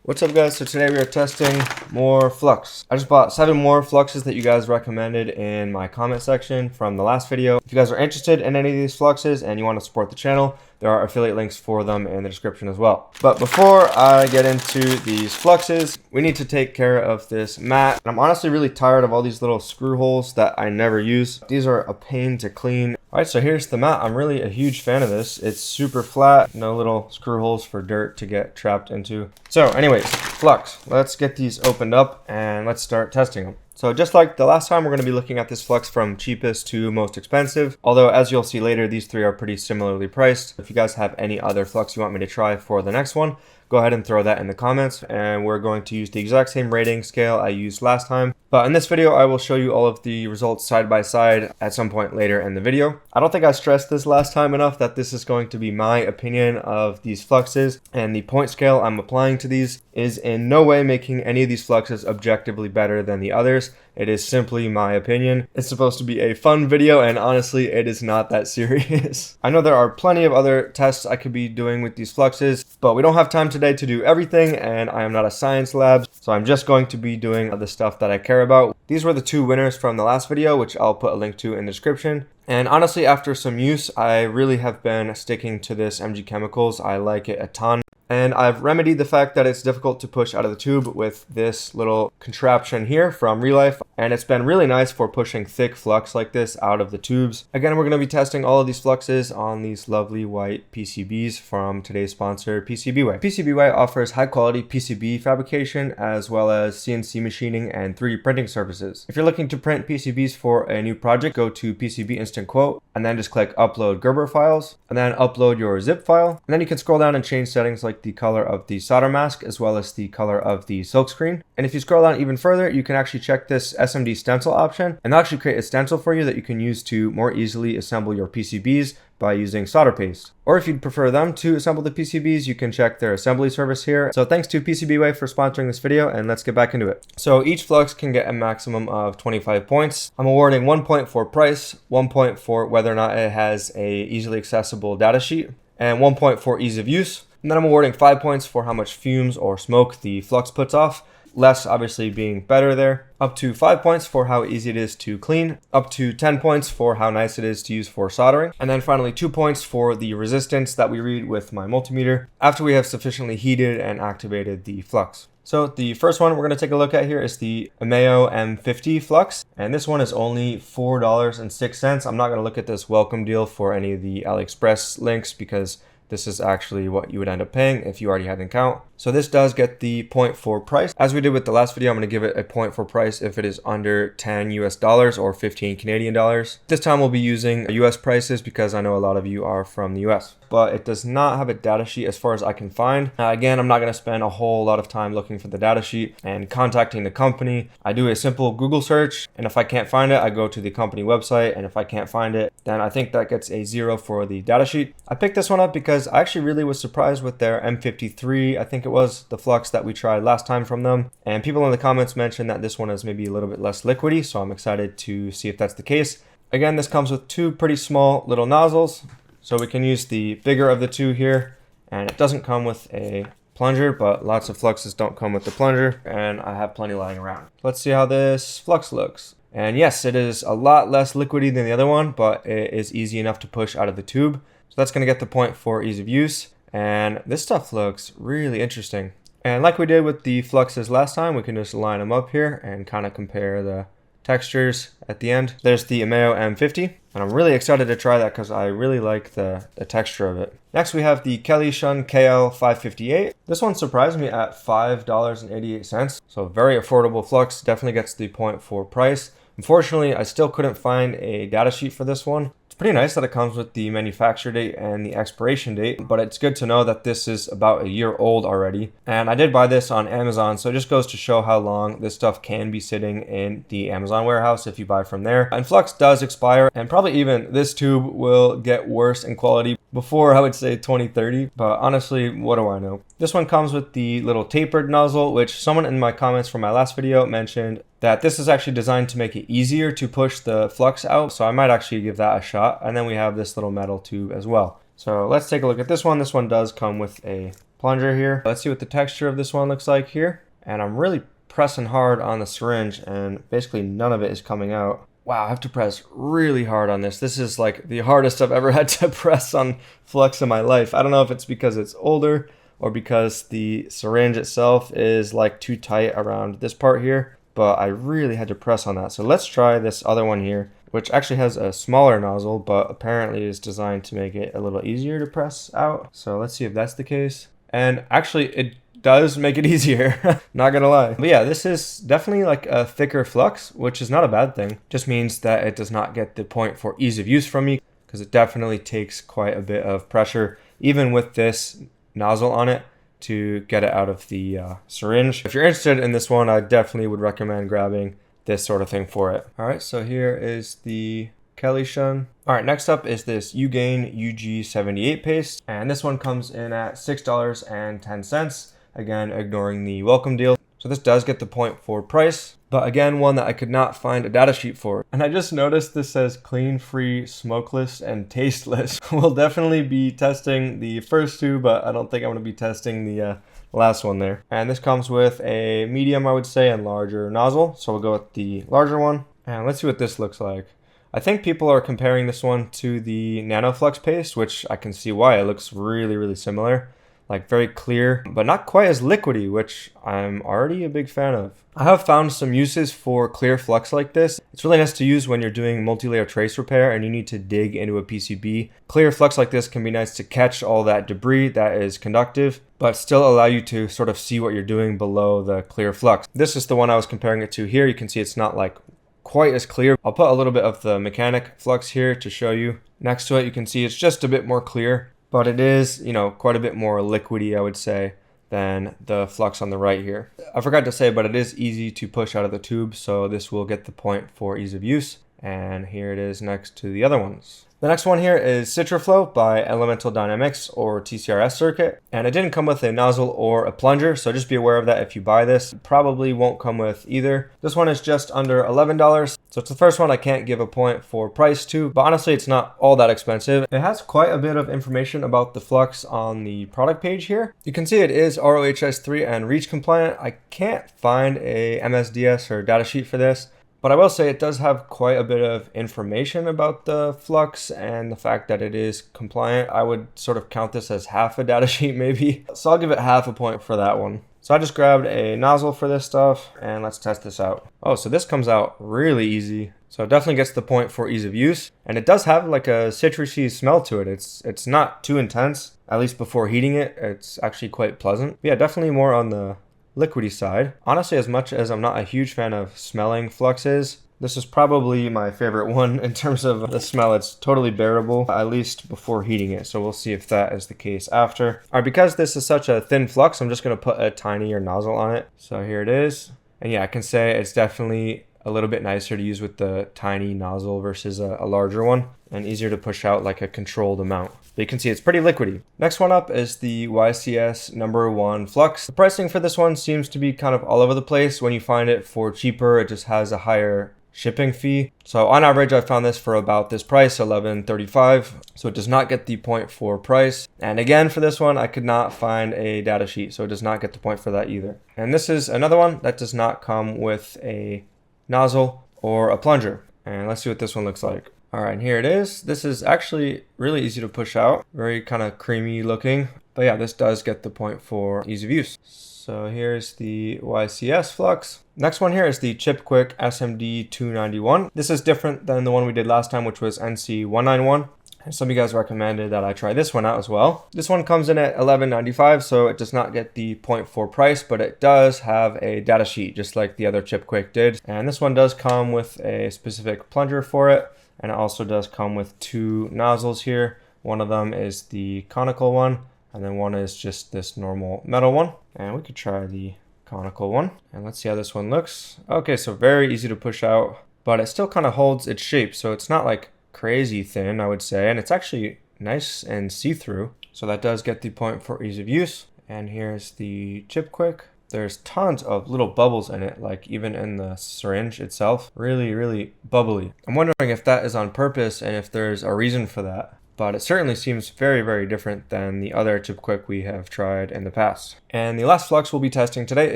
What's up guys, so today we are testing more Flux. I just bought 7 more Fluxes that you guys recommended in my comment section from the last video. If you guys are interested in any of these Fluxes and you want to support the channel, there are affiliate links for them in the description as well. But before I get into these Fluxes, we need to take care of this mat. I'm honestly really tired of all these little screw holes that I never use. These are a pain to clean. Alright, so here's the mat. I'm really a huge fan of this. It's super flat, no little screw holes for dirt to get trapped into. So anyways, Flux, let's get these opened up and let's start testing them. So just like the last time, we're going to be looking at this Flux from cheapest to most expensive. Although as you'll see later, these three are pretty similarly priced. If you guys have any other Flux you want me to try for the next one, go ahead and throw that in the comments, and we're going to use the exact same rating scale I used last time. But in this video, I will show you all of the results side by side at some point later in the video. I don't think I stressed this last time enough that this is going to be my opinion of these Fluxes, and the point scale I'm applying to these is in no way making any of these Fluxes objectively better than the others. It is simply my opinion. It's supposed to be a fun video, and honestly, it is not that serious. I know there are plenty of other tests I could be doing with these Fluxes, but we don't have time today to do everything, and I am not a science lab, so I'm just going to be doing the stuff that I care about. These were the 2 winners from the last video, which I'll put a link to in the description. And honestly, after some use, I really have been sticking to this MG Chemicals. I like it a ton. And I've remedied the fact that it's difficult to push out of the tube with this little contraption here from Real Life. And it's been really nice for pushing thick Flux like this out of the tubes. Again, we're going to be testing all of these Fluxes on these lovely white PCBs from today's sponsor, PCBWay. PCBWay offers high quality PCB fabrication as well as CNC machining and 3D printing services. If you're looking to print PCBs for a new project, go to PCB Instant Quote and then just click upload Gerber files and then upload your zip file. And then you can scroll down and change settings like the color of the solder mask as well as the color of the silkscreen. And if you scroll down even further, you can actually check this SMD stencil option, and they'll actually create a stencil for you that you can use to more easily assemble your PCBs by using solder paste. Or if you'd prefer them to assemble the PCBs, you can check their assembly service here. So thanks to PCBWay for sponsoring this video, and let's get back into it. So each Flux can get a maximum of 25 points. I'm awarding 1 point for price, 1 point for whether or not it has a easily accessible data sheet, and 1 point for ease of use. And then I'm awarding 5 points for how much fumes or smoke the Flux puts off, less obviously being better there. Up to 5 points for how easy it is to clean, up to 10 points for how nice it is to use for soldering, and then finally 2 points for the resistance that we read with my multimeter after we have sufficiently heated and activated the Flux. So the first one we're going to take a look at here is the Ameo M50 Flux, and this one is only $4.06. I'm not going to look at this welcome deal for any of the AliExpress links because this is actually what you would end up paying if you already had an account. So this does get the point for price. As we did with the last video, I'm going to give it a point for price if it is under 10 US dollars or 15 Canadian dollars. This time we'll be using US prices because I know a lot of you are from the US. But it does not have a data sheet as far as I can find. Again, I'm not going to spend a whole lot of time looking for the data sheet and contacting the company. I do a simple Google search, and if I can't find it, I go to the company website, and if I can't find it, then I think that gets a 0 for the data sheet. I picked this one up because I actually really was surprised with their M53, I think it was the Flux that we tried last time from them. And people in the comments mentioned that this one is maybe a little bit less liquidy, so I'm excited to see if that's the case. Again, this comes with 2 pretty small little nozzles. So we can use the bigger of the 2 here, and it doesn't come with a plunger, but lots of Fluxes don't come with the plunger, and I have plenty lying around. Let's see how this Flux looks. And yes, it is a lot less liquidy than the other one, but it is easy enough to push out of the tube. So that's going to get the point for ease of use, and this stuff looks really interesting. And like we did with the Fluxes last time, we can just line them up here and kind of compare the textures at the end. There's the Ameo M50, and I'm really excited to try that because I really like the texture of it. Next we have the Kelly Shun KL558. This one surprised me at $5.88, so very affordable Flux, definitely gets the point for price. Unfortunately, I still couldn't find a data sheet for this one. It's pretty nice that it comes with the manufacture date and the expiration date, but it's good to know that this is about a year old already. And I did buy this on Amazon, so it just goes to show how long this stuff can be sitting in the Amazon warehouse if you buy from there. And Flux does expire, and probably even this tube will get worse in quality before, I would say, 2030, but honestly, what do I know? This one comes with the little tapered nozzle, which someone in my comments from my last video mentioned that this is actually designed to make it easier to push the Flux out, so I might actually give that a shot. And then we have this little metal tube as well. So let's take a look at this one. This one does come with a plunger here. Let's see what the texture of this one looks like here. And I'm really pressing hard on the syringe and basically none of it is coming out. Wow, I have to press really hard on this. This is like the hardest I've ever had to press on Flux in my life. I don't know if it's because it's older or because the syringe itself is like too tight around this part here, but I really had to press on that. So let's try this other one here, which actually has a smaller nozzle, but apparently is designed to make it a little easier to press out. So let's see if that's the case. And actually it does make it easier, not gonna lie. But yeah, this is definitely like a thicker flux, which is not a bad thing. Just means that it does not get the point for ease of use from me, because it definitely takes quite a bit of pressure, even with this nozzle on it, to get it out of the syringe. If you're interested in this one, I definitely would recommend grabbing this sort of thing for it. All right, so here is the Kelly Shun. All right, next up is this Ugain UG78 paste, and this one comes in at $6.10. Again, ignoring the welcome deal. So this does get the point for price, but again, one that I could not find a data sheet for. And I just noticed this says clean, free, smokeless, and tasteless. We'll definitely be testing the first two, but I don't think I'm gonna be testing the last one there. And this comes with a medium, I would say, and larger nozzle. So we'll go with the larger one. And let's see what this looks like. I think people are comparing this one to the nanofix paste, which I can see why. It looks really, really similar. Like very clear, but not quite as liquidy, which I'm already a big fan of. I have found some uses for clear flux like this. It's really nice to use when you're doing multi-layer trace repair and you need to dig into a PCB. Clear flux like this can be nice to catch all that debris that is conductive, but still allow you to sort of see what you're doing below the clear flux. This is the one I was comparing it to here. You can see it's not like quite as clear. I'll put a little bit of the mechanic flux here to show you. Next to it, you can see it's just a bit more clear. But it is, you know, quite a bit more liquidy, I would say, than the flux on the right here. I forgot to say, but it is easy to push out of the tube, so this will get the point for ease of use. And here it is next to the other ones. The next one here is CitraFlow by Elemental Dynamics, or TCRS circuit. And it didn't come with a nozzle or a plunger, so just be aware of that if you buy this. It probably won't come with either. This one is just under $11. So it's the first one I can't give a point for price to, but honestly it's not all that expensive. It has quite a bit of information about the flux on the product page here. You can see it is RoHS3 and REACH compliant. I can't find a MSDS or datasheet for this. But I will say it does have quite a bit of information about the flux and the fact that it is compliant. I would sort of count this as half a data sheet maybe. So I'll give it half a point for that one. So I just grabbed a nozzle for this stuff and let's test this out. Oh, so this comes out really easy. So it definitely gets the point for ease of use. And it does have like a citrusy smell to it. It's not too intense, at least before heating it. It's actually quite pleasant. But yeah, definitely more on the liquidy side. Honestly, as much as I'm not a huge fan of smelling fluxes, this is probably my favorite one in terms of the smell. It's totally bearable, at least before heating it. So we'll see if that is the case after. All right, because this is such a thin flux, I'm just gonna put a tinier nozzle on it. So here it is. And yeah, I can say it's definitely a little bit nicer to use with the tiny nozzle versus a larger one, and easier to push out like a controlled amount. But you can see it's pretty liquidy. Next one up is the YCS #1 Flux. The pricing for this one seems to be kind of all over the place. When you find it for cheaper, it just has a higher shipping fee. So on average, I found this for about this price, $11.35. So it does not get the point for price. And again, for this one, I could not find a data sheet, so it does not get the point for that either. And this is another one that does not come with a nozzle or a plunger. And let's see what this one looks like. All right, and here it is. This is actually really easy to push out, very kind of creamy looking. But yeah, this does get the point for ease of use. So here's the YCS Flux. Next one here is the Chip Quick SMD 291. This is different than the one we did last time, which was NC 191. And some of you guys recommended that I try this one out as well. This one comes in at $11.95, so it does not get the point for price, but it does have a data sheet, just like the other Chip Quick did. And this one does come with a specific plunger for it. And it also does come with two nozzles here. One of them is the conical one, and then one is just this normal metal one. And we could try the conical one. And let's see how this one looks. Okay, so very easy to push out, but it still kind of holds its shape. So it's not like crazy thin, I would say. And it's actually nice and see-through. So that does get the point for ease of use. And here's the Chip Quick. There's tons of little bubbles in it, like even in the syringe itself. Really, really bubbly. I'm wondering if that is on purpose and if there's a reason for that. but it certainly seems very, very different than the other chip quick we have tried in the past. And the last flux we'll be testing today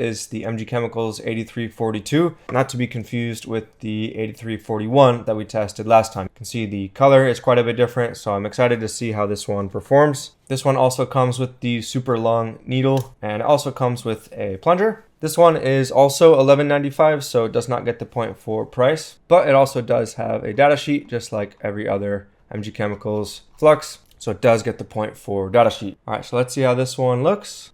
is the MG Chemicals 8342, not to be confused with the 8341 that we tested last time. You can see the color is quite a bit different, so I'm excited to see how this one performs. This one also comes with the super long needle, and it also comes with a plunger. This one is also $11.95, so it does not get the 0.4 price, but it also does have a data sheet just like every other MG Chemicals flux, so it does get the 0.4 data sheet. All right, so let's see how this one looks.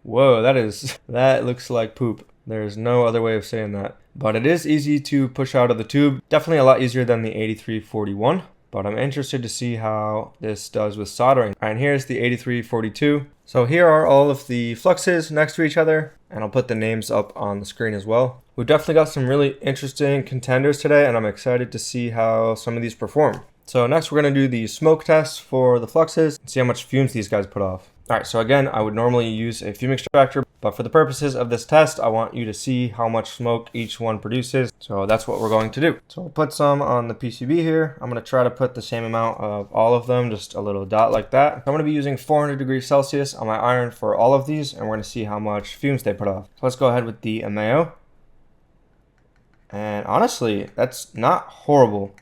Whoa, that looks like poop. There's no other way of saying that, but it is easy to push out of the tube. Definitely a lot easier than the 8341. But I'm interested to see how this does with soldering. All right, and here's the 8342. So here are all of the fluxes next to each other, and I'll put the names up on the screen as well. We've definitely got some really interesting contenders today, and I'm excited to see how some of these perform. So next we're gonna do the smoke test for the fluxes and see how much fumes these guys put off. All right, so again, I would normally use a fume extractor, but for the purposes of this test, I want you to see how much smoke each one produces. So that's what we're going to do. So I'll put some on the PCB here. I'm gonna try to put the same amount of all of them, just a little dot like that. I'm gonna be using 400 degrees Celsius on my iron for all of these, and we're gonna see how much fumes they put off. So let's go ahead with the MAO. And honestly, that's not horrible.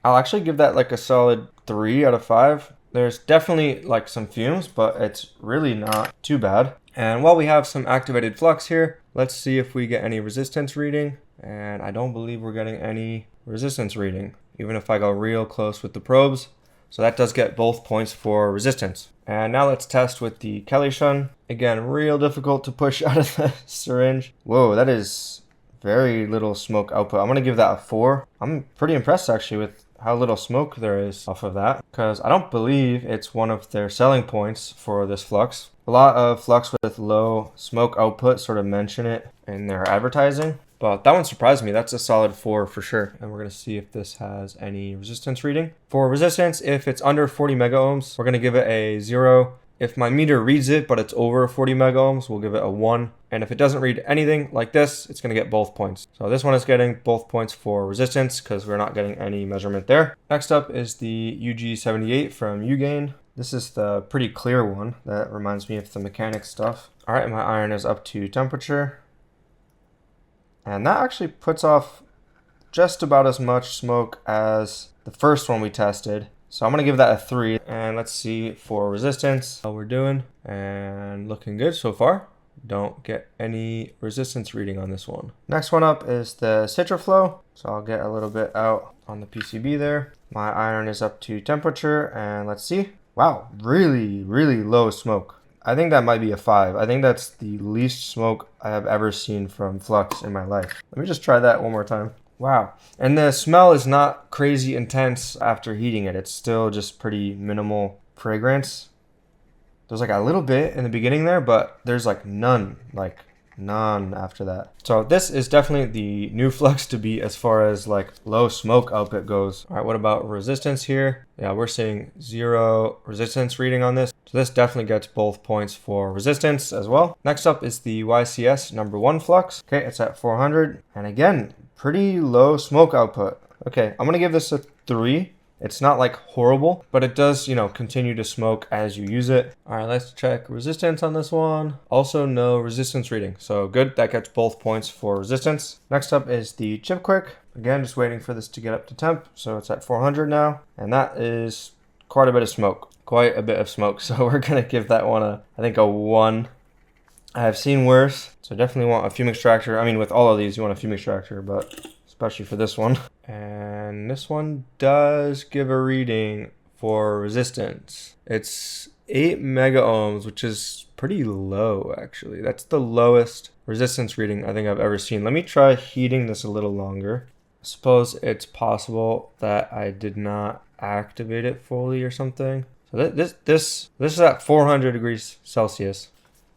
I'll actually give that like a solid 3 out of 5. There's definitely like some fumes, but it's really not too bad. And while we have some activated flux here, let's see if we get any resistance reading. And I don't believe we're getting any resistance reading, even if I go real close with the probes. So that does get both points for resistance. And now let's test with the Kelly shun. Again, real difficult to push out of the syringe. Whoa, that is very little smoke output. I'm gonna give that a 4. I'm pretty impressed actually with how little smoke there is off of that, because I don't believe it's one of their selling points for this flux. A lot of flux with low smoke output sort of mention it in their advertising, but that one surprised me. That's a solid 4 for sure. And we're gonna see if this has any resistance reading. For resistance, if it's under 40 mega ohms, we're gonna give it a 0. If my meter reads it, but it's over 40 mega ohms, we'll give it a 1. And if it doesn't read anything like this, it's going to get both points. So this one is getting both points for resistance because we're not getting any measurement there. Next up is the UG78 from Ugain. This is the pretty clear one that reminds me of the mechanics stuff. All right, my iron is up to temperature. And that actually puts off just about as much smoke as the first one we tested. So I'm gonna give that a 3, and let's see for resistance how we're doing, and looking good so far. Don't get any resistance reading on this one. Next one up is the Citraflow. So I'll get a little bit out on the PCB there. My iron is up to temperature, and let's see. Wow, really, really low smoke. I think that might be a 5. I think that's the least smoke I have ever seen from flux in my life. Let me just try that one more time. Wow. And the smell is not crazy intense after heating it. It's still just pretty minimal fragrance. There's like a little bit in the beginning there, but there's like none after that. So this is definitely the new flux to beat as far as like low smoke output goes. All right, what about resistance here? Yeah, we're seeing 0 resistance reading on this. So this definitely gets both points for resistance as well. Next up is the YCS number 1 flux. Okay, it's at 400. And again, pretty low smoke output. Okay, I'm gonna give this a 3. It's not like horrible, but it does, continue to smoke as you use it. All right, let's check resistance on this one. Also no resistance reading, so good, that gets both points for resistance. Next up is the Chip Quick. Again, just waiting for this to get up to temp, so it's at 400 now, and that is quite a bit of smoke. So we're gonna give that one I think a 1. I have seen worse, so definitely want a fume extractor. I mean, with all of these, you want a fume extractor, but especially for this one. And this one does give a reading for resistance. It's 8 mega ohms, which is pretty low, actually. That's the lowest resistance reading I think I've ever seen. Let me try heating this a little longer. I suppose it's possible that I did not activate it fully or something. So this is at 400 degrees Celsius.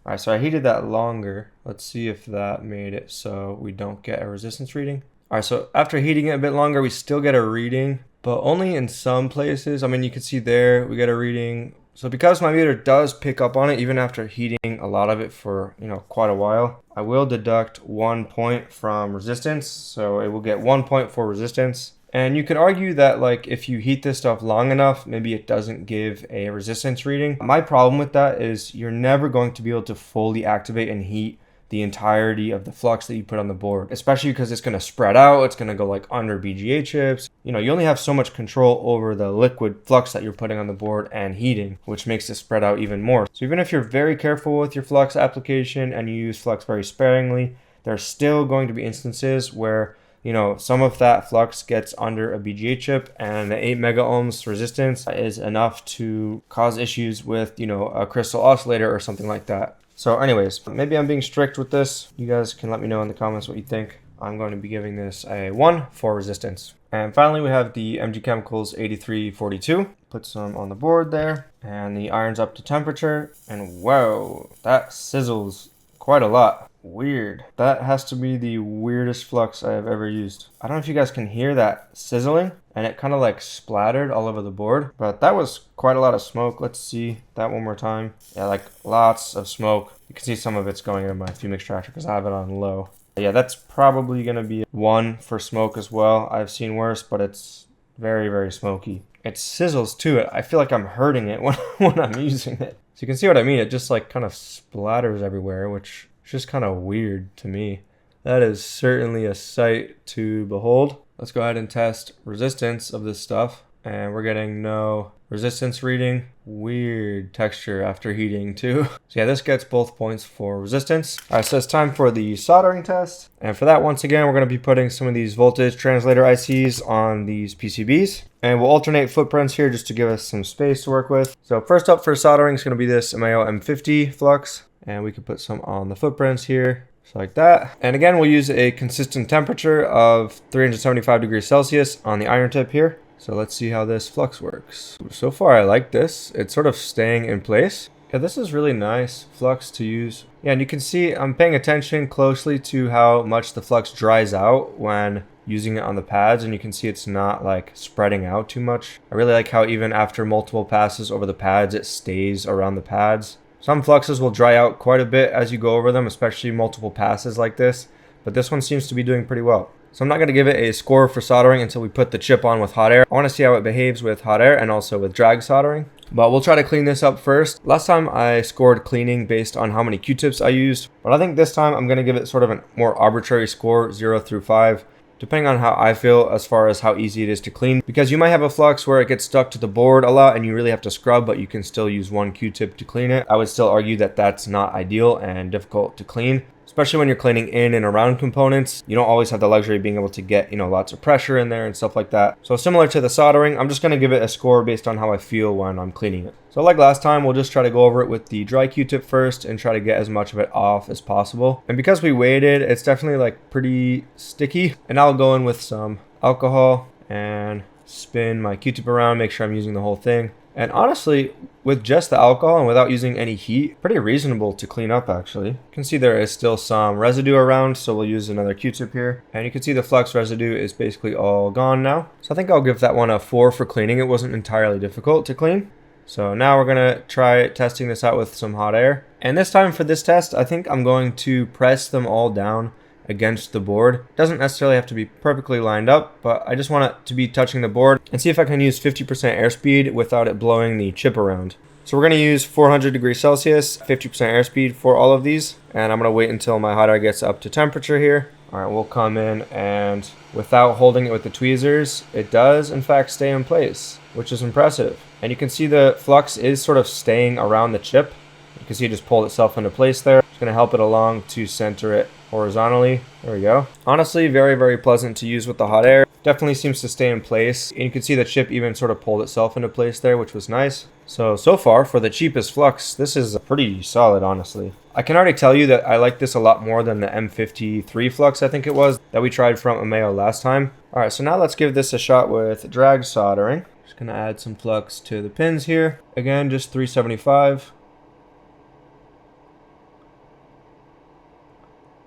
All right, so I heated that longer. Let's see if that made it so we don't get a resistance reading. All right, so after heating it a bit longer, we still get a reading, but only in some places. I mean, you can see there, we get a reading. So because my meter does pick up on it, even after heating a lot of it for, quite a while, I will deduct 1 point from resistance. So it will get 1 point for resistance And you could argue that like if you heat this stuff long enough, maybe it doesn't give a resistance reading. My problem with that is you're never going to be able to fully activate and heat the entirety of the flux that you put on the board, especially because it's going to spread out. It's going to go like under BGA chips. You know, you only have so much control over the liquid flux that you're putting on the board and heating, which makes it spread out even more. So even if you're very careful with your flux application and you use flux very sparingly, there's still going to be instances where, you know, some of that flux gets under a BGA chip and the 8 mega ohms resistance is enough to cause issues with, you know, a crystal oscillator or something like that. So anyways, maybe I'm being strict with this. You guys can let me know in the comments what you think. I'm going to be giving this a 1 for resistance. And finally, we have the MG Chemicals 8342. Put some on the board there. And the iron's up to temperature. And whoa, that sizzles quite a lot. Weird. That has to be the weirdest flux I have ever used. I don't know if you guys can hear that sizzling, and it kind of like splattered all over the board, but that was quite a lot of smoke. Let's see that one more time. Yeah, like lots of smoke. You can see some of it's going into my fume extractor because I have it on low. Yeah, that's probably going to be 1 for smoke as well. I've seen worse, but it's very, very smoky. It sizzles too. I feel like I'm hurting it when I'm using it. So you can see what I mean. It just like kind of splatters everywhere, which is just kind of weird to me. That is certainly a sight to behold. Let's go ahead and test resistance of this stuff. And we're getting no resistance reading. Weird texture after heating too. So yeah, this gets both points for resistance. All right, so it's time for the soldering test. And for that, once again, we're going to be putting some of these voltage translator ICs on these PCBs. And we'll alternate footprints here just to give us some space to work with. So first up for soldering is going to be this MAO M50 flux. And we can put some on the footprints here. So like that. And again, we'll use a consistent temperature of 375 degrees Celsius on the iron tip here. So let's see how this flux works. So far I like this. It's sort of staying in place. Yeah, this is really nice flux to use. Yeah, and you can see I'm paying attention closely to how much the flux dries out when using it on the pads, and you can see it's not like spreading out too much. I really like how even after multiple passes over the pads, it stays around the pads. Some fluxes will dry out quite a bit as you go over them, especially multiple passes like this, but this one seems to be doing pretty well. So I'm not going to give it a score for soldering until we put the chip on with hot air. I want to see how it behaves with hot air and also with drag soldering. But we'll try to clean this up first. Last time I scored cleaning based on how many Q-tips I used, but I think this time I'm going to give it sort of a more arbitrary score, 0 through 5. Depending on how I feel as far as how easy it is to clean. Because you might have a flux where it gets stuck to the board a lot and you really have to scrub, but you can still use 1 Q-tip to clean it. I would still argue that that's not ideal and difficult to clean. Especially when you're cleaning in and around components, you don't always have the luxury of being able to get, you know, lots of pressure in there and stuff like that. So similar to the soldering, I'm just going to give it a score based on how I feel when I'm cleaning it. So like last time, we'll just try to go over it with the dry Q-tip first and try to get as much of it off as possible. And because we waited, it's definitely like pretty sticky. And I'll go in with some alcohol and spin my Q-tip around, make sure I'm using the whole thing. And honestly, with just the alcohol and without using any heat, pretty reasonable to clean up actually. You can see there is still some residue around, so we'll use another Q-tip here. And you can see the flux residue is basically all gone now. So I think I'll give that one a 4 for cleaning. It wasn't entirely difficult to clean. So now we're gonna try testing this out with some hot air. And this time for this test, I think I'm going to press them all down against the board. Doesn't necessarily have to be perfectly lined up, but I just want it to be touching the board and see if I can use 50% airspeed without it blowing the chip around. So we're going to use 400 degrees Celsius, 50% airspeed for all of these, and I'm going to wait until my hot air gets up to temperature here. All right, we'll come in, and without holding it with the tweezers, it does in fact stay in place, which is impressive. And you can see the flux is sort of staying around the chip. You can see it just pulled itself into place there. It's going to help it along to center it horizontally. There we go. Honestly, very, very pleasant to use with the hot air. Definitely seems to stay in place. And you can see the chip even sort of pulled itself into place there, which was nice. So far, for the cheapest flux, this is pretty solid, honestly. I can already tell you that I like this a lot more than the M53 flux, I think it was, that we tried from Ameo last time. All right, so now let's give this a shot with drag soldering. Just gonna add some flux to the pins here. Again, just 375.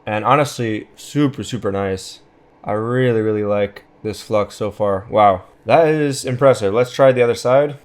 And honestly, super, super nice. I really, really like this flux so far. Wow, that is impressive. Let's try the other side.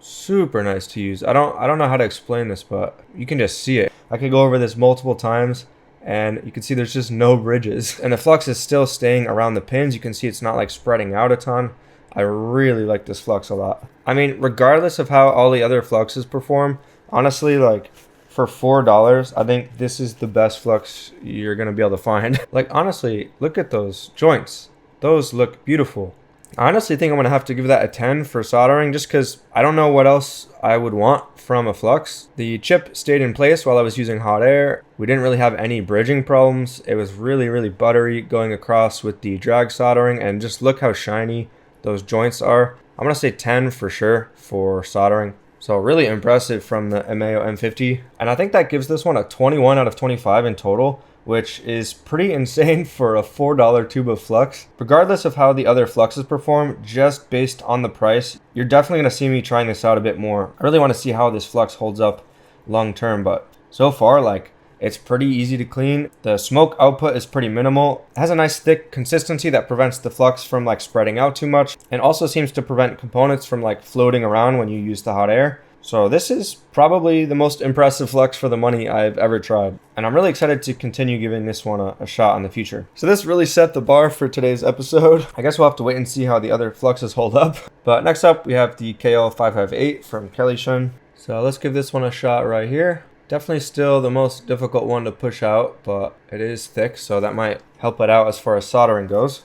Super nice to use. I don't know how to explain this, but you can just see it. I could go over this multiple times and you can see there's just no bridges. And the flux is still staying around the pins. You can see it's not like spreading out a ton. I really like this flux a lot. I mean, regardless of how all the other fluxes perform, honestly, like for $4, I think this is the best flux you're gonna be able to find. Like honestly, look at those joints. Those look beautiful. I honestly think I'm going to have to give that a 10 for soldering just because I don't know what else I would want from a flux. The chip stayed in place while I was using hot air. We didn't really have any bridging problems. It was really buttery going across with the drag soldering, and just look how shiny those joints are. I'm going to say 10 for sure for soldering. So really impressive from the Emeo M50. And I think that gives this one a 21 out of 25 in total, which is pretty insane for a $4 tube of flux. Regardless of how the other fluxes perform, just based on the price, you're definitely going to see me trying this out a bit more. I really want to see how this flux holds up long term, but so far, like, it's pretty easy to clean. The smoke output is pretty minimal. It has a nice thick consistency that prevents the flux from like spreading out too much, and also seems to prevent components from like floating around when you use the hot air. So this is probably the most impressive flux for the money I've ever tried. And I'm really excited to continue giving this one a shot in the future. So this really set the bar for today's episode. I guess we'll have to wait and see how the other fluxes hold up. But next up, we have the KL558 from Kelly-shun. So let's give this one a shot right here. Definitely still the most difficult one to push out, but it is thick, so that might help it out as far as soldering goes.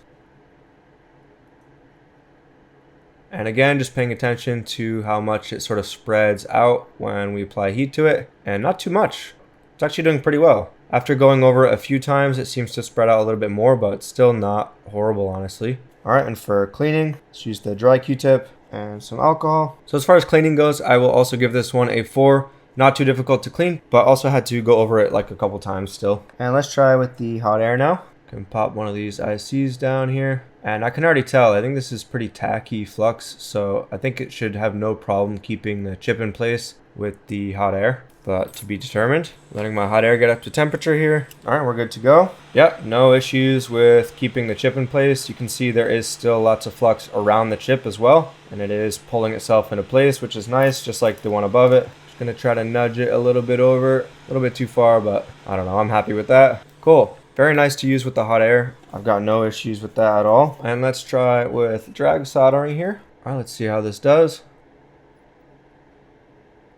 And again, just paying attention to how much it sort of spreads out when we apply heat to it, and not too much. It's actually doing pretty well. After going over it a few times, it seems to spread out a little bit more, but it's still not horrible, honestly. All right, and for cleaning, let's use the dry Q-tip and some alcohol. So as far as cleaning goes, I will also give this one a 4. Not too difficult to clean, but also had to go over it like a couple times still. And let's try with the hot air now. Can pop one of these ICs down here. And I can already tell, I think this is pretty tacky flux, so I think it should have no problem keeping the chip in place with the hot air. But to be determined. Letting my hot air get up to temperature here. All right, we're good to go. Yep, no issues with keeping the chip in place. You can see there is still lots of flux around the chip as well. And it is pulling itself into place, which is nice, just like the one above it. Gonna try to nudge it a little bit over, a little bit too far, but I don't know, I'm happy with that. Cool, very nice to use with the hot air. I've got no issues with that at all. And let's try with drag soldering here. All right, let's see how this does.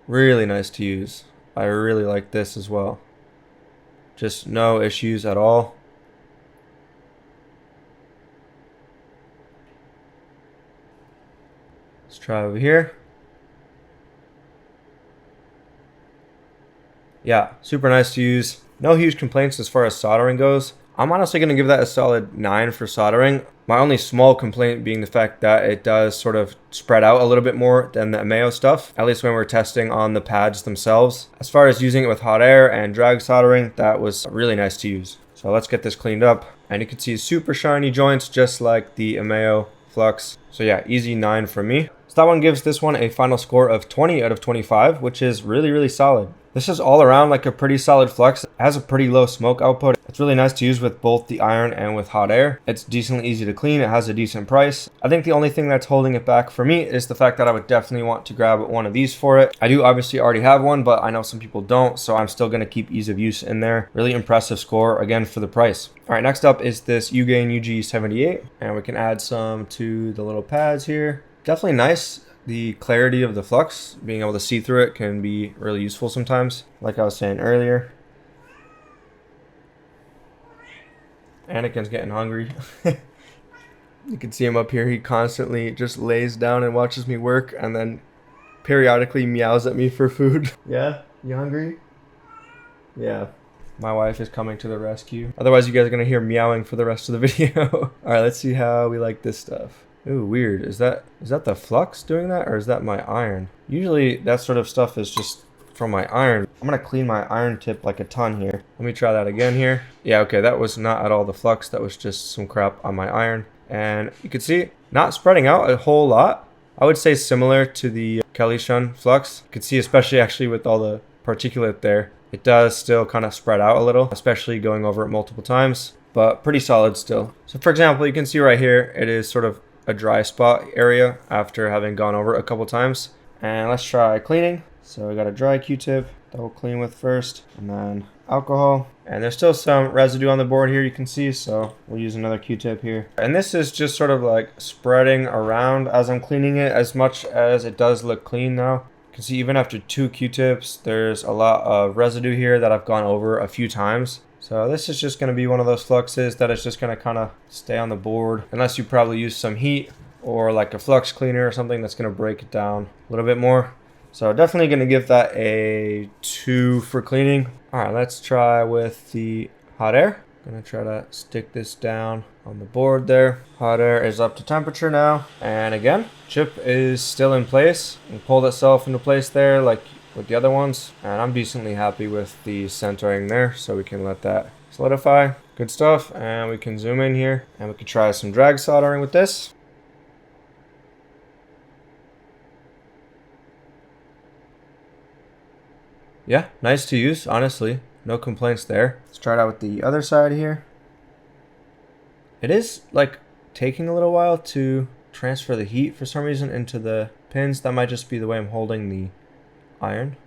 Really nice to use. I really like this as well. Just no issues at all. Let's try over here. Yeah, super nice to use. No huge complaints as far as soldering goes. I'm honestly going to give that a solid 9 for soldering. My only small complaint being the fact that it does sort of spread out a little bit more than the Emeo stuff, at least when we're testing on the pads themselves. As far as using it with hot air and drag soldering, that was really nice to use. So let's get this cleaned up. And you can see super shiny joints just like the Emeo Flux. So yeah, easy 9 from me. So that one gives this one a final score of 20 out of 25, which is really solid. This is all around like a pretty solid flux. It has a pretty low smoke output. It's really nice to use with both the iron and with hot air. It's decently easy to clean. It has a decent price. I think the only thing that's holding it back for me is the fact that I would definitely want to grab one of these for it. I do obviously already have one, but I know some people don't, so I'm still going to keep ease of use in there. Really impressive score, again, for the price. All right, next up is this Ugain UG78, and we can add some to the little pads here. Definitely nice. The clarity of the flux, being able to see through it, can be really useful sometimes, like I was saying earlier. Anakin's getting hungry. You can see him up here. He constantly just lays down and watches me work and then periodically meows at me for food. Yeah? You hungry? Yeah. My wife is coming to the rescue. Otherwise, you guys are going to hear meowing for the rest of the video. All right, let's see how we like this stuff. Ooh, weird. Is that the flux doing that, or is that my iron? Usually that sort of stuff is just from my iron. I'm gonna clean my iron tip like a ton here. Let me try that again here. Yeah, okay, that was not at all the flux. That was just some crap on my iron. And you can see, not spreading out a whole lot. I would say similar to the Kelly-shun flux. You can see, especially actually with all the particulate there, it does still kind of spread out a little, especially going over it multiple times, but pretty solid still. So for example, you can see right here, it is sort of a dry spot area after having gone over it a couple times. And let's try cleaning. So we got a dry Q-tip that we'll clean with first, and then alcohol. And there's still some residue on the board here, you can see, so we'll use another Q-tip here. And this is just sort of like spreading around as I'm cleaning it, as much as it does look clean now. You can see even after 2 Q-tips, there's a lot of residue here that I've gone over a few times. So this is just going to be one of those fluxes that is just going to kind of stay on the board, unless you probably use some heat or like a flux cleaner or something that's going to break it down a little bit more. So definitely going to give that a 2 for cleaning. All right, let's try with the hot air. Going to try to stick this down on the board there. Hot air is up to temperature now. And again, chip is still in place. It pulled itself into place there like with the other ones. And I'm decently happy with the centering there. So we can let that solidify. Good stuff. And we can zoom in here and we can try some drag soldering with this. Yeah, nice to use, honestly. No complaints there. Let's try it out with the other side here. It is like taking a little while to transfer the heat for some reason into the pins. That might just be the way I'm holding the iron.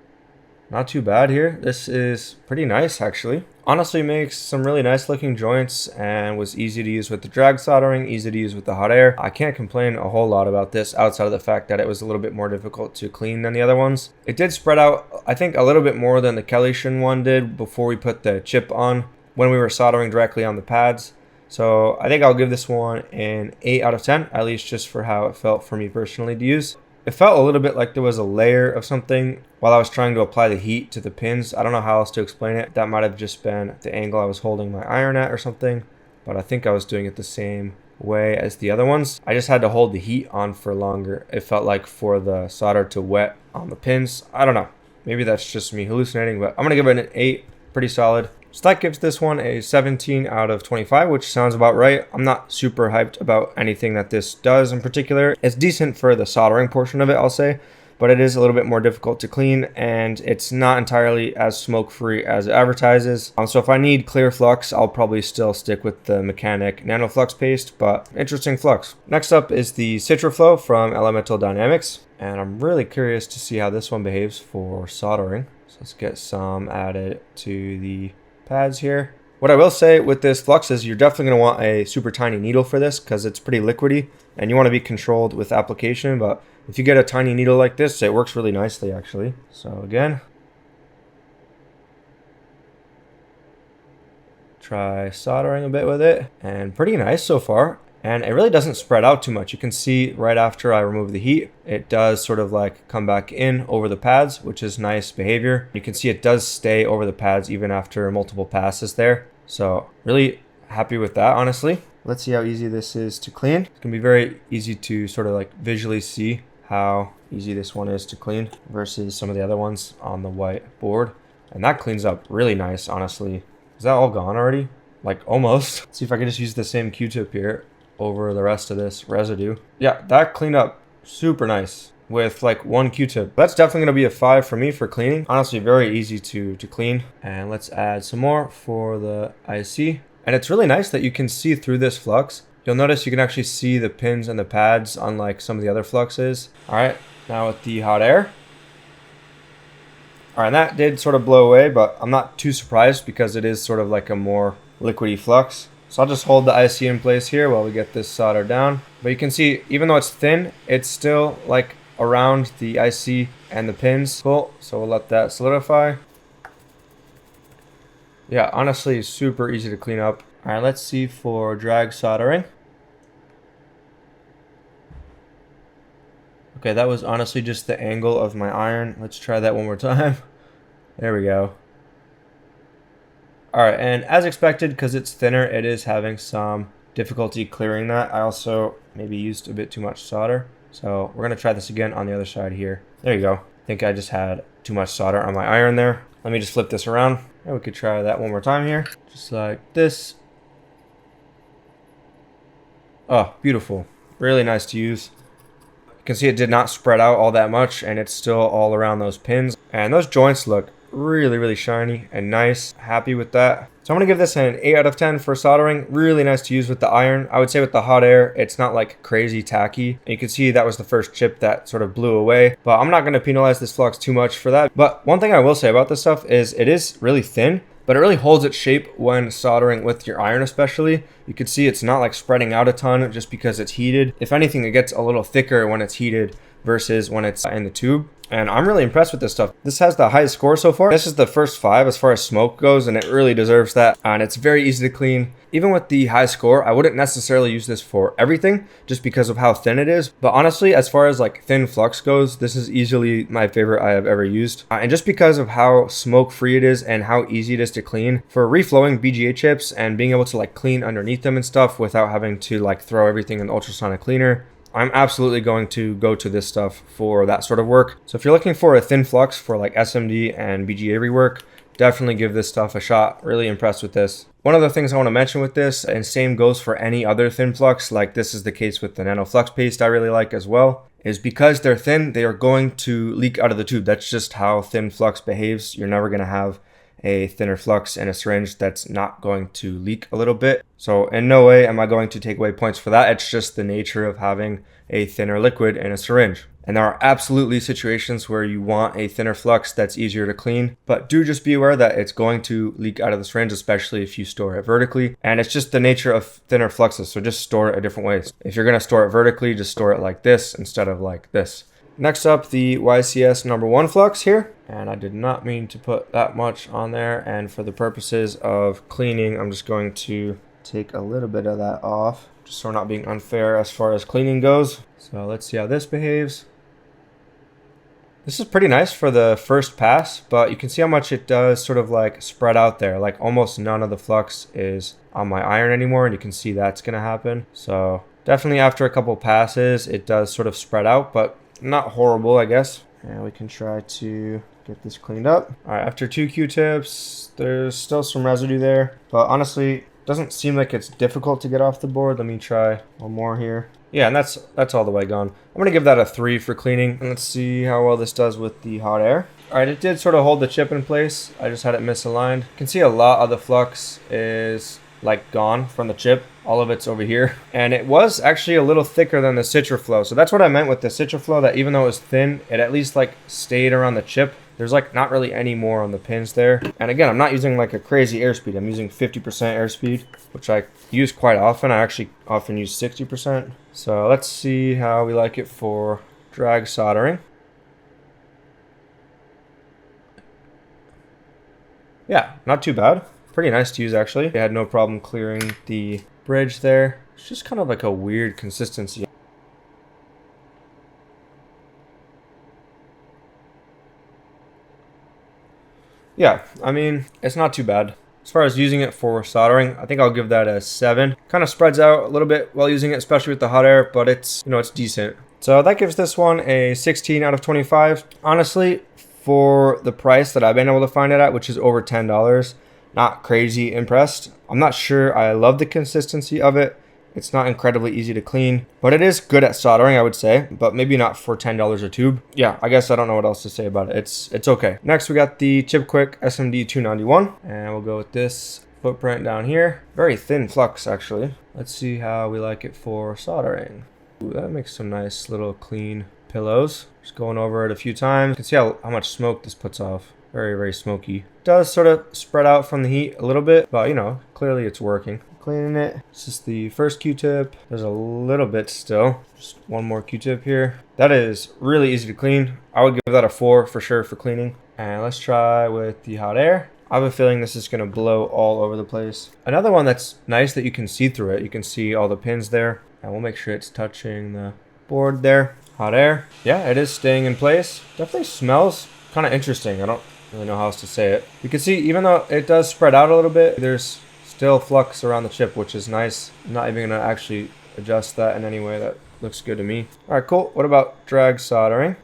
Not too bad here. This is pretty nice, actually. Honestly, makes some really nice looking joints and was easy to use with the drag soldering, easy to use with the hot air. I can't complain a whole lot about this outside of the fact that it was a little bit more difficult to clean than the other ones. It did spread out, I think, a little bit more than the Kelly-Shin one did before we put the chip on when we were soldering directly on the pads. So I think I'll give this one an 8 out of 10, at least just for how it felt for me personally to use. It felt a little bit like there was a layer of something while I was trying to apply the heat to the pins. I don't know how else to explain it. That might have just been the angle I was holding my iron at or something, but I think I was doing it the same way as the other ones. I just had to hold the heat on for longer. It felt like for the solder to wet on the pins. I don't know. Maybe that's just me hallucinating, but I'm going to give it an 8. Pretty solid. So that gives this one a 17 out of 25, which sounds about right. I'm not super hyped about anything that this does in particular. It's decent for the soldering portion of it, I'll say, but it is a little bit more difficult to clean, and it's not entirely as smoke-free as it advertises. So if I need clear flux, I'll probably still stick with the Mechanic nanoflux paste, but interesting flux. Next up is the CitraFlow from Elemental Dynamics, and I'm really curious to see how this one behaves for soldering. So let's get some added to the pads here. What I will say with this flux is you're definitely going to want a super tiny needle for this because it's pretty liquidy and you want to be controlled with application, but if you get a tiny needle like this, it works really nicely actually. So again, try soldering a bit with it, and pretty nice so far. And it really doesn't spread out too much. You can see right after I remove the heat, it does sort of like come back in over the pads, which is nice behavior. You can see it does stay over the pads even after multiple passes there. So really happy with that, honestly. Let's see how easy this is to clean. It's gonna be very easy to sort of like visually see how easy this one is to clean versus some of the other ones on the white board. And that cleans up really nice, honestly. Is that all gone already? Like almost. Let's see if I can just use the same Q-tip here over the rest of this residue. Yeah, that cleaned up super nice with like 1 Q-tip. That's definitely gonna be a 5 for me for cleaning. Honestly, very easy to clean. And let's add some more for the IC. And it's really nice that you can see through this flux. You'll notice you can actually see the pins and the pads unlike some of the other fluxes. All right, now with the hot air. All right, that did sort of blow away, but I'm not too surprised because it is sort of like a more liquidy flux. So I'll just hold the IC in place here while we get this solder down. But you can see, even though it's thin, it's still like around the IC and the pins. Cool, so we'll let that solidify. Yeah, honestly, super easy to clean up. All right, let's see for drag soldering. Okay, that was honestly just the angle of my iron. Let's try that one more time. There we go. All right, and as expected, because it's thinner, it is having some difficulty clearing that. I also maybe used a bit too much solder. So we're gonna try this again on the other side here. There you go. I think I just had too much solder on my iron there. Let me just flip this around. And we could try that one more time here. Just like this. Oh, beautiful. Really nice to use. You can see it did not spread out all that much, and it's still all around those pins. And those joints look really shiny and nice. Happy with that. So I'm going to give this an 8 out of 10 for soldering. Really nice to use with the iron. I would say with the hot air, it's not like crazy tacky. And you can see that was the first chip that sort of blew away. But I'm not going to penalize this flux too much for that. But one thing I will say about this stuff is it is really thin, but it really holds its shape when soldering with your iron especially. You can see it's not like spreading out a ton just because it's heated. If anything, it gets a little thicker when it's heated versus when it's in the tube. And I'm really impressed with this stuff. This has the highest score so far. This is the first 5 as far as smoke goes, and it really deserves that. And it's very easy to clean. Even with the high score, I wouldn't necessarily use this for everything just because of how thin it is. But honestly, as far as like thin flux goes, this is easily my favorite I have ever used. And just because of how smoke free it is and how easy it is to clean for reflowing BGA chips and being able to like clean underneath them and stuff without having to like throw everything in the ultrasonic cleaner, I'm absolutely going to go to this stuff for that sort of work. So if you're looking for a thin flux for like SMD and BGA rework, definitely give this stuff a shot. Really impressed with this. One of the things I want to mention with this, and same goes for any other thin flux, like this is the case with the nanofix paste I really like as well, is because they're thin, they are going to leak out of the tube. That's just how thin flux behaves. You're never going to have a thinner flux in a syringe that's not going to leak a little bit. So in no way am I going to take away points for that. It's just the nature of having a thinner liquid in a syringe. And there are absolutely situations where you want a thinner flux that's easier to clean, but do just be aware that it's going to leak out of the syringe, especially if you store it vertically. And it's just the nature of thinner fluxes, so just store it a different way. If you're gonna store it vertically, just store it like this instead of like this. Next up, the YCS number 1 flux here. And I did not mean to put that much on there. And for the purposes of cleaning, I'm just going to take a little bit of that off, just so we're not being unfair as far as cleaning goes. So let's see how this behaves. This is pretty nice for the first pass, but you can see how much it does sort of like spread out there. Like almost none of the flux is on my iron anymore, and you can see that's gonna happen. So definitely after a couple passes, it does sort of spread out, but not horrible, I guess. And we can try to get this cleaned up. All right, after 2 Q-tips, there's still some residue there, but honestly, it doesn't seem like it's difficult to get off the board. Let me try one more here. Yeah, and that's all the way gone. I'm gonna give that a 3 for cleaning. And let's see how well this does with the hot air. All right, it did sort of hold the chip in place. I just had it misaligned. You can see a lot of the flux is like gone from the chip. All of it's over here. And it was actually a little thicker than the Citraflow. So that's what I meant with the Citraflow, that even though it was thin, it at least like stayed around the chip. There's like not really any more on the pins there. And again, I'm not using like a crazy airspeed. I'm using 50% airspeed, which I use quite often. I actually often use 60%. So let's see how we like it for drag soldering. Yeah, not too bad. Pretty nice to use actually. I had no problem clearing the bridge there. It's just kind of like a weird consistency. Yeah, I mean, it's not too bad. As far as using it for soldering, I think I'll give that a 7. Kind of spreads out a little bit while using it, especially with the hot air, but it's, you know, it's decent. So that gives this one a 16 out of 25. Honestly, for the price that I've been able to find it at, which is over $10, not crazy impressed. I'm not sure I love the consistency of it. It's not incredibly easy to clean, but it is good at soldering, I would say, but maybe not for $10 a tube. Yeah, I guess I don't know what else to say about it. It's okay. Next, we got the Chip Quick SMD 291, and we'll go with this footprint down here. Very thin flux, actually. Let's see how we like it for soldering. Ooh, that makes some nice little clean pillows. Just going over it a few times. You can see how much smoke this puts off. Very smoky. It does sort of spread out from the heat a little bit, but you know, clearly it's working. Cleaning it. This is the first Q-tip. There's a little bit still. Just one more Q-tip here. That is really easy to clean. I would give that a 4 for sure for cleaning. And let's try with the hot air. I have a feeling this is going to blow all over the place. Another one that's nice that you can see through it. You can see all the pins there. And we'll make sure it's touching the board there. Hot air. Yeah, it is staying in place. Definitely smells kind of interesting. I don't really know how else to say it. You can see even though it does spread out a little bit, there's still flux around the chip, which is nice. I'm not even gonna actually adjust that in any way. That looks good to me. All right, cool. What about drag soldering?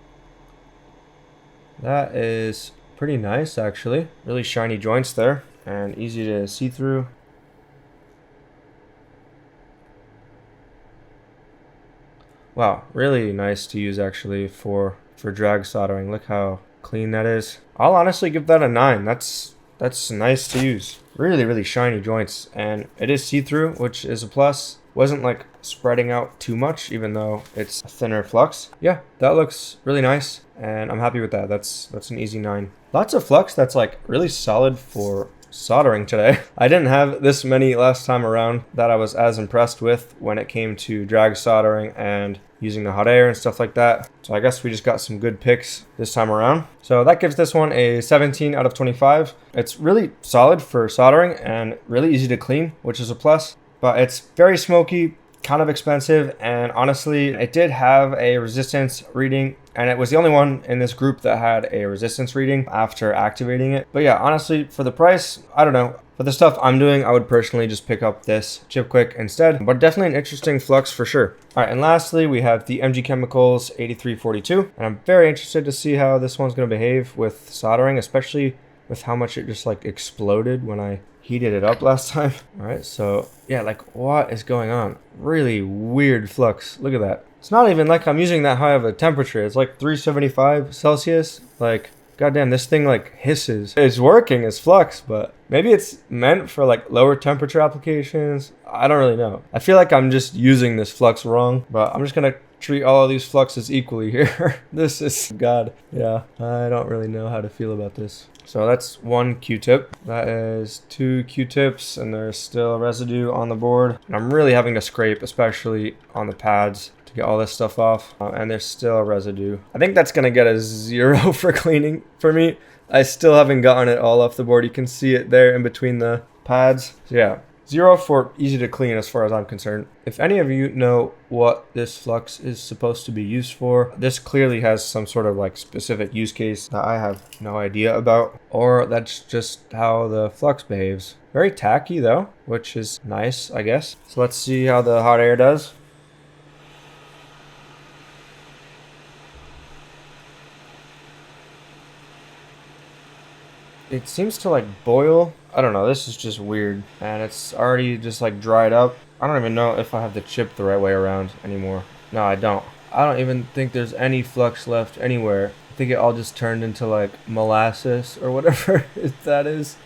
That is pretty nice, actually. Really shiny joints there and easy to see through. Wow, really nice to use actually for drag soldering. Look how clean that is. I'll honestly give that a 9. That's nice to use. Really shiny joints, and it is see-through, which is a plus. Wasn't like spreading out too much, even though it's a thinner flux. Yeah, that looks really nice, and I'm happy with that. That's an easy 9. Lots of flux that's like really solid for soldering today. I didn't have this many last time around that I was as impressed with when it came to drag soldering and using the hot air and stuff like that. So I guess we just got some good picks this time around. So that gives this one a 17 out of 25. It's really solid for soldering and really easy to clean, which is a plus, but it's very smoky, kind of expensive, and honestly, it did have a resistance reading, and it was the only one in this group that had a resistance reading after activating it. But yeah, honestly, for the price, I don't know. For the stuff I'm doing, I would personally just pick up this Chip Quick instead, but definitely an interesting flux for sure. All right, and lastly, we have the MG Chemicals 8342, and I'm very interested to see how this one's gonna behave with soldering, especially with how much it just like exploded when I heated it up last time. All right, so yeah, like what is going on? Really weird flux. Look at that. It's not even like I'm using that high of a temperature. It's like 375 Celsius. Like, goddamn, this thing like hisses. It's working as flux, but maybe it's meant for like lower temperature applications. I don't really know. I feel like I'm just using this flux wrong, but I'm just gonna treat all of these fluxes equally here. This is God. Yeah, I don't really know how to feel about this. So that's one Q-tip. That is 2 Q-tips, and there's still residue on the board. And I'm really having to scrape, especially on the pads, to get all this stuff off. And there's still residue. I think that's gonna get a 0 for cleaning for me. I still haven't gotten it all off the board. You can see it there in between the pads. So yeah, 0 for easy to clean as far as I'm concerned. If any of you know what this flux is supposed to be used for, this clearly has some sort of like specific use case that I have no idea about, or that's just how the flux behaves. Very tacky though, which is nice, I guess. So let's see how the hot air does. It seems to like boil. I don't know, this is just weird, and it's already just like dried up. I don't even know if I have the chip the right way around anymore. No, I don't. I don't even think there's any flux left anywhere. I think it all just turned into like molasses or whatever that is.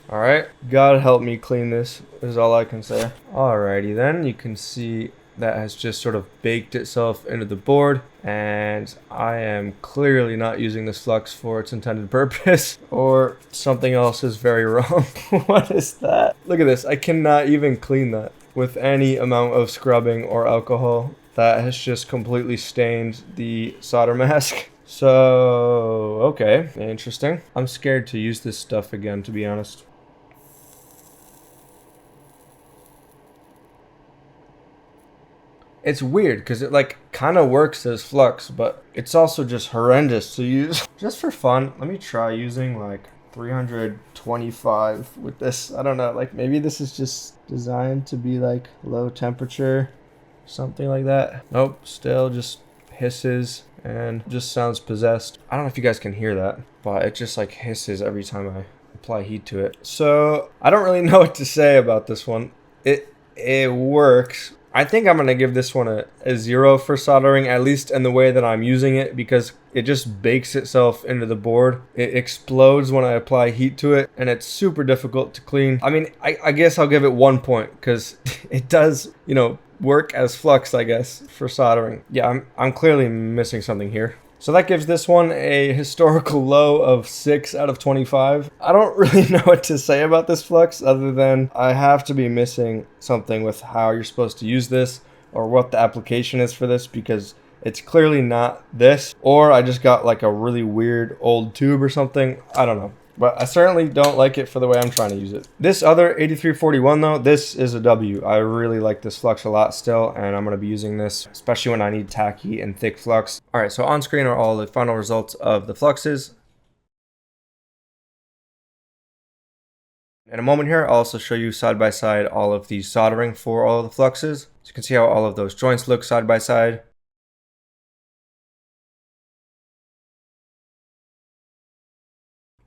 All right, God help me clean this is all I can say. Alrighty then, you can see that has just sort of baked itself into the board, and I am clearly not using this flux for its intended purpose, or something else is very wrong. What is that? Look at this. I cannot even clean that with any amount of scrubbing or alcohol. That has just completely stained the solder mask. So, okay, interesting. I'm scared to use this stuff again, to be honest. It's weird because it like kind of works as flux, but it's also just horrendous to use. Just for fun, let me try using like 325 with this. I don't know, like maybe this is just designed to be like low temperature, something like that. Nope, still just hisses and just sounds possessed. I don't know if you guys can hear that, but it just like hisses every time I apply heat to it. So I don't really know what to say about this one. It works. I think I'm going to give this one a 0 for soldering, at least in the way that I'm using it, because it just bakes itself into the board. It explodes when I apply heat to it, and it's super difficult to clean. I mean, I guess I'll give it 1 point because it does, you know, work as flux, I guess, for soldering. Yeah, I'm clearly missing something here. So that gives this one a historical low of 6 out of 25. I don't really know what to say about this flux other than I have to be missing something with how you're supposed to use this or what the application is for this, because it's clearly not this, or I just got like a really weird old tube or something. I don't know. But I certainly don't like it for the way I'm trying to use it. This other 8341 though, this is a W. I really like this flux a lot still, and I'm going to be using this, especially when I need tacky and thick flux. All right, so on screen are all the final results of the fluxes. In a moment here, I'll also show you side by side all of the soldering for all of the fluxes. So you can see how all of those joints look side by side.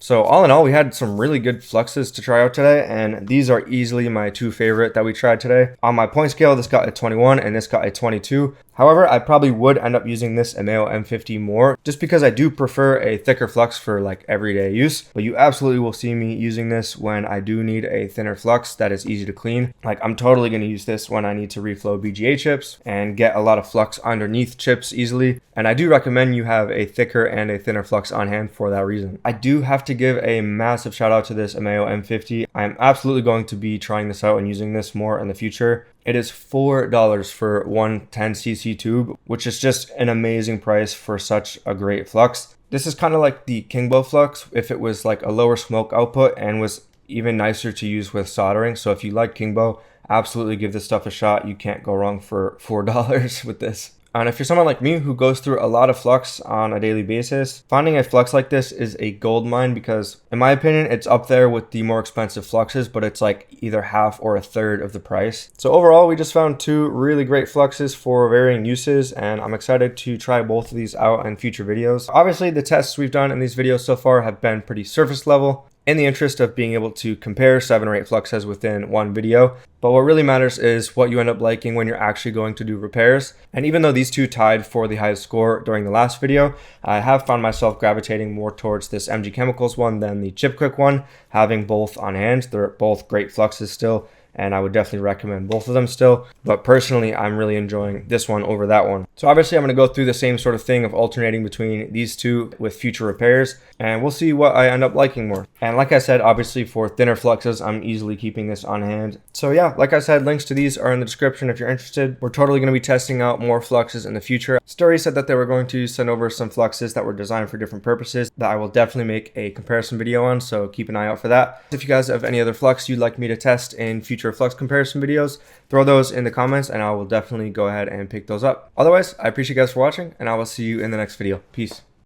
So all in all, we had some really good fluxes to try out today, and these are easily my 2 favorite that we tried today. On my point scale, this got a 21 and this got a 22. However, I probably would end up using this Ameo M50 more just because I do prefer a thicker flux for like everyday use. But you absolutely will see me using this when I do need a thinner flux that is easy to clean. Like I'm totally going to use this when I need to reflow BGA chips and get a lot of flux underneath chips easily. And I do recommend you have a thicker and a thinner flux on hand for that reason. I do have to give a massive shout out to this Ameo M50. I'm absolutely going to be trying this out and using this more in the future. It is $4 for one 10cc tube, which is just an amazing price for such a great flux. This is kind of like the Kingbo flux if it was like a lower smoke output and was even nicer to use with soldering. So if you like Kingbo, absolutely give this stuff a shot. You can't go wrong for $4 with this. And if you're someone like me who goes through a lot of flux on a daily basis, finding a flux like this is a gold mine because, in my opinion, it's up there with the more expensive fluxes, but it's like either half or a third of the price. So overall, we just found two really great fluxes for varying uses, and I'm excited to try both of these out in future videos. Obviously, the tests we've done in these videos so far have been pretty surface level, in the interest of being able to compare 7 or 8 fluxes within one video. But what really matters is what you end up liking when you're actually going to do repairs. And even though these two tied for the highest score during the last video, I have found myself gravitating more towards this MG Chemicals one than the Chip Quick one, having both on hand. They're both great fluxes still, and I would definitely recommend both of them still. But personally, I'm really enjoying this one over that one. So obviously I'm going to go through the same sort of thing of alternating between these two with future repairs, and we'll see what I end up liking more. And like I said, obviously for thinner fluxes, I'm easily keeping this on hand. So yeah, like I said, links to these are in the description if you're interested. We're totally going to be testing out more fluxes in the future. Story said that they were going to send over some fluxes that were designed for different purposes that I will definitely make a comparison video on, so keep an eye out for that. If you guys have any other flux you'd like me to test in future flux comparison videos, throw those in the comments and I will definitely go ahead and pick those up. Otherwise, I appreciate you guys for watching, and I will see you in the next video. Peace.